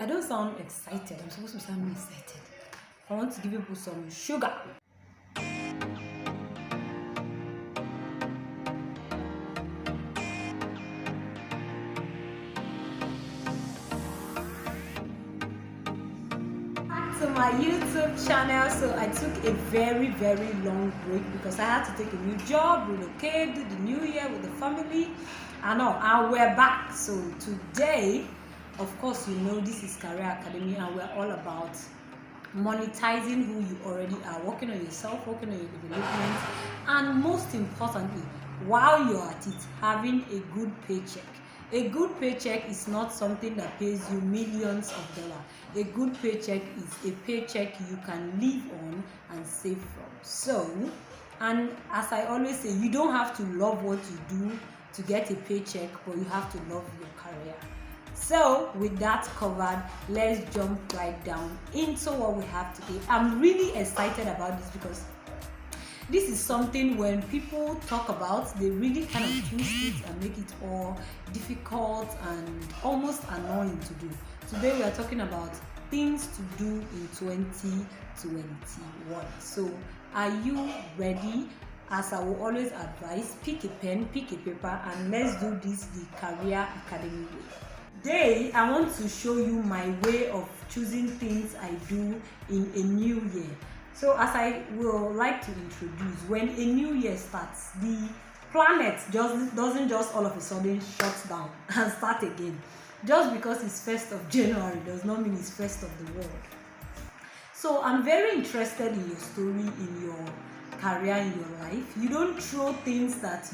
I don't sound excited. I'm supposed to sound excited. I want to give people some sugar. To my YouTube channel. So I took a very long break because I had to take a new job, relocate, do the new year with the family and all, and we're back. So today, of course, you know this is Career Academy and we're all about monetizing who you already are, working on yourself, working on your development, and most importantly, while you're at it, having a good paycheck. A good paycheck is not something that pays you millions of dollars. A good paycheck is a paycheck you can live on and save from. So, and as I always say, you don't have to love what you do to get a paycheck, but you have to love your career. So with that covered, let's jump right down into what we have today. I'm really excited about this because this is something when people talk about, they really kind of twist it and make it all difficult and almost annoying to do. Today we are talking about things to do in 2021. So are you ready? As I will always advise, pick a pen, pick a paper, and let's do this the Career Academy way. Today I want to show you my way of choosing things I do in a new year. So as I will like to introduce, when a new year starts, the planet doesn't just all of a sudden shut down and start again. Just because it's 1st of January does not mean it's 1st of the world. So I'm very interested in your story, in your career, in your life. You don't throw things that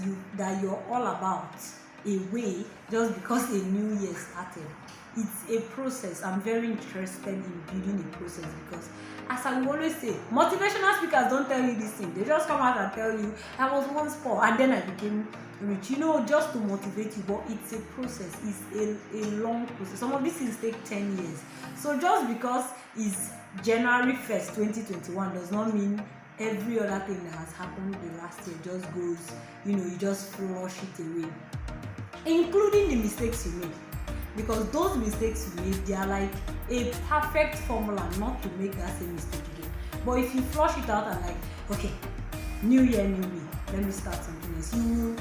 you're all about away just because a new year started. It's a process. I'm very interested in building a process because, as I will always say, motivational speakers don't tell you this thing. They just come out and tell you, I was once poor and then I became rich. You know, just to motivate you, but it's a process. It's a long process. Some of these things take 10 years. So just because it's January 1st, 2021 does not mean every other thing that has happened the last year just goes, you just flush it away. Including the mistakes you made. Because those mistakes you made, they are like a perfect formula not to make that same mistake again. But if you flush it out and like, okay, new year, new me, let me start something else, you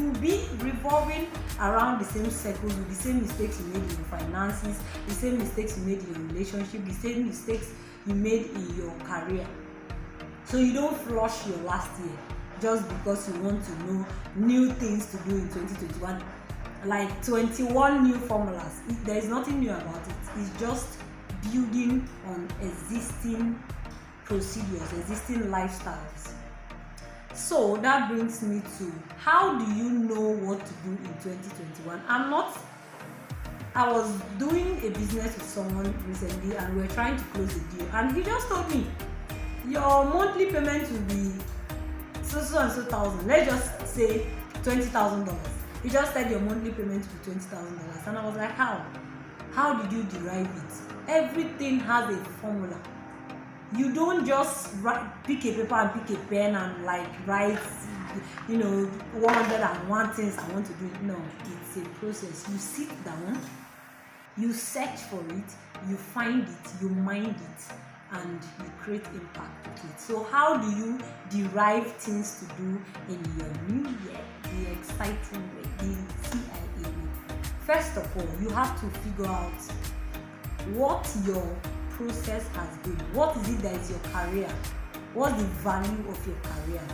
will be revolving around the same circles with the same mistakes you made in your finances, the same mistakes you made in your relationship, the same mistakes you made in your career. So you don't flush your last year just because you want to know new things to do in 2021. Like 21 new formulas. There is nothing new about it. It's just building on existing procedures, existing lifestyles. So that brings me to, how do you know what to do in 2021? I was doing a business with someone recently and we were trying to close a deal, and he just told me, your monthly payment will be so and so thousand. Let's just say $20,000. He just said your monthly payment will be $20,000, and I was like, how? How did you derive it? Everything has a formula. You don't just pick a paper and pick a pen and write, 101 things I want to do. No, it's a process. You sit down, you search for it, you find it, you mind it, and you create impact with it. So how do you derive things to do in your new year, the exciting way, the CIA way? First of all, you have to figure out what your process has been. What is it that is your career? What's the value of your career?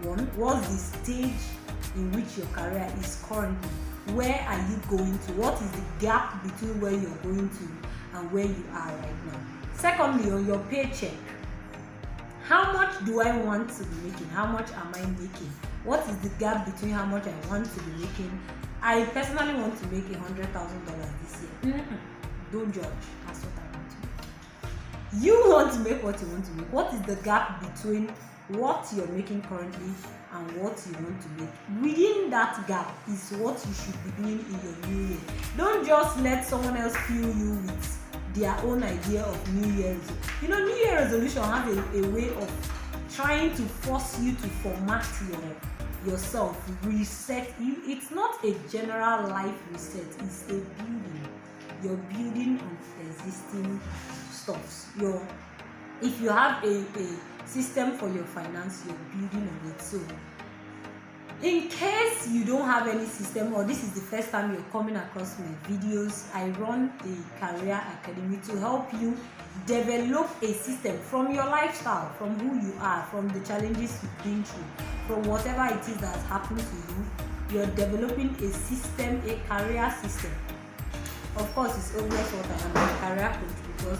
One, what's the stage in which your career is currently? Where are you going to? What is the gap between where you're going to and where you are right now? Secondly, on your paycheck, how much do I want to be making? How much am I making? What is the gap between how much I want to be making? I personally want to make $100,000 this year. Don't judge. That's what I want to make. You want to make what you want to make. What is the gap between what you're making currently and what you want to make? Within that gap is what you should be doing in your new year. Don't just let someone else fuel you with their own idea of New Year resolution. New Year resolution has a way of trying to force you to format yourself, reset. It's not a general life reset, it's a building. you're building on existing stuffs. If you have a system for your finance, you're building on it. So in case you don't have any system, or this is the first time you're coming across my videos, I run a career academy to help you develop a system from your lifestyle, from who you are, from the challenges you've been through, from whatever it is that's happened to you. You're developing a system, a career system. Of course, it's obvious what I am, a career coach, because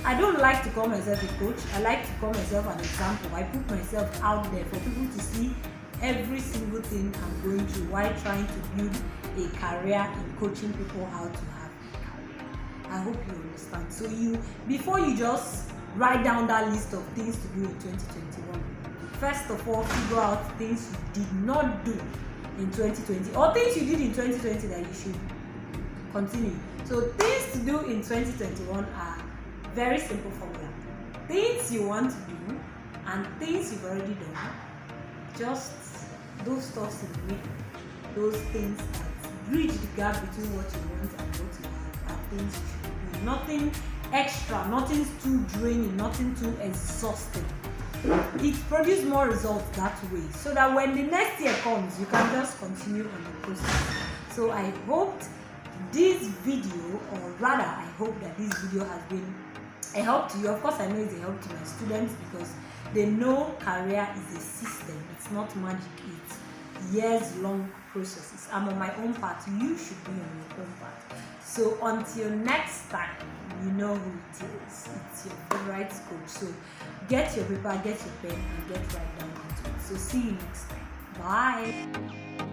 I don't like to call myself a coach. I like to call myself an example. I put myself out there for people to see every single thing I'm going through while trying to build a career in coaching people how to have a career. I hope you understand. So before you just write down that list of things to do in 2021, first of all, figure out things you did not do in 2020, or things you did in 2020 that you should continue. So things to do in 2021 are very simple formula. Things you want to do and things you've already done. Just those stuffs in the middle, those things that bridge the gap between what you want and what you have, are things you should do. Nothing extra, nothing too draining, nothing too exhausting. It produces more results that way, so that when the next year comes, you can just continue on the process. So I hoped this video, or rather I hope that this video has been a help to you. Of course, I know it's a help to my students, because they know career is a system. It's not magic. It's years-long processes. I'm on my own path. You should be on your own path. So until next time, you know who it is. It's your favorite coach. So get your paper, get your pen, and get right down into it. So see you next time. Bye.